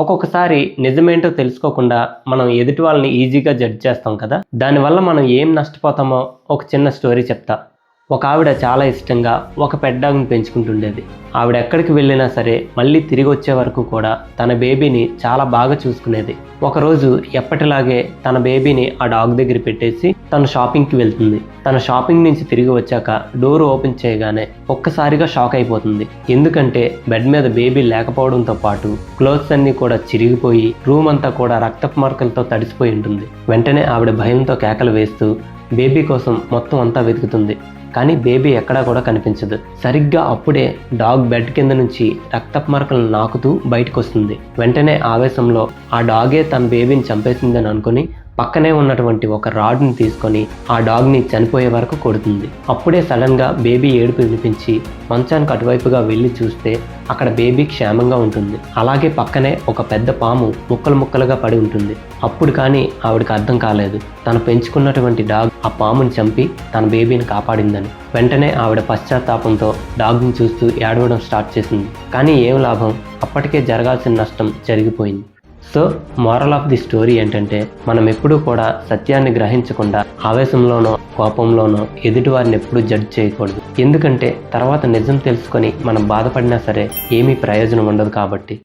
ఒక్కొక్కసారి నిజమేంటో తెలుసుకోకుండా మనం ఎదుటి వాళ్ళని ఈజీగా జడ్జ్ చేస్తాం కదా. దానివల్ల మనం ఏం నష్టపోతామో ఒక చిన్న స్టోరీ చెప్తా. ఒక ఆవిడ చాలా ఇష్టంగా ఒక పెట్ డాగ్ని పెంచుకుంటుండేది. ఆవిడ ఎక్కడికి వెళ్ళినా సరే మళ్ళీ తిరిగి వచ్చే వరకు కూడా తన బేబీని చాలా బాగా చూసుకునేది. ఒకరోజు ఎప్పటిలాగే తన బేబీని ఆ డాగ్ దగ్గర పెట్టేసి తను షాపింగ్కి వెళ్తుంది. తన షాపింగ్ నుంచి తిరిగి వచ్చాక డోర్ ఓపెన్ చేయగానే ఒక్కసారిగా షాక్ అయిపోతుంది. ఎందుకంటే బెడ్ మీద బేబీ లేకపోవడంతో పాటు క్లోత్స్ అన్నీ కూడా చిరిగిపోయి రూమ్ అంతా కూడా రక్తపు మరకలతో తడిసిపోయి ఉంటుంది. వెంటనే ఆవిడ భయంతో కేకలు వేస్తూ బేబీ కోసం మొత్తం అంతా వెతుకుతుంది. కానీ బేబీ ఎక్కడా కూడా కనిపించదు. సరిగ్గా అప్పుడే డాగ్ బెడ్ కింద నుంచి రక్తపు మరకలను నాకుతూ బయటకు వస్తుంది. వెంటనే ఆవేశంలో ఆ డాగే తన బేబీని చంపేసిందని అనుకుని పక్కనే ఉన్నటువంటి ఒక రాడ్ని తీసుకొని ఆ డాగ్ని చనిపోయే వరకు కొడుతుంది. అప్పుడే సడన్గా బేబీ ఏడుపు వినిపించి మంచానికి అటువైపుగా వెళ్ళి చూస్తే అక్కడ బేబీ క్షేమంగా ఉంటుంది. అలాగే పక్కనే ఒక పెద్ద పాము ముక్కలు ముక్కలుగా పడి ఉంటుంది. అప్పుడు కానీ ఆవిడకి అర్థం కాలేదు తను పెంచుకున్నటువంటి డాగ్ ఆ పాముని చంపి తన బేబీని కాపాడిందని. వెంటనే ఆవిడ పశ్చాత్తాపంతో డాగ్ని చూస్తూ ఏడవడం స్టార్ట్ చేసింది. కానీ ఏం లాభం, అప్పటికే జరగాల్సిన నష్టం జరిగిపోయింది. So moral of the story ఏంటంటే మనం ఎప్పుడూ కూడా సత్యాన్ని గ్రహించకుండా ఆవేశంలోనో కోపంలోనో ఎదుటి వారిని ఎప్పుడూ జడ్జ్ చేయకూడదు. ఎందుకంటే తర్వాత నిజం తెలుసుకొని మనం బాధపడినా సరే ఏమీ ప్రయోజనం ఉండదు కాబట్టి.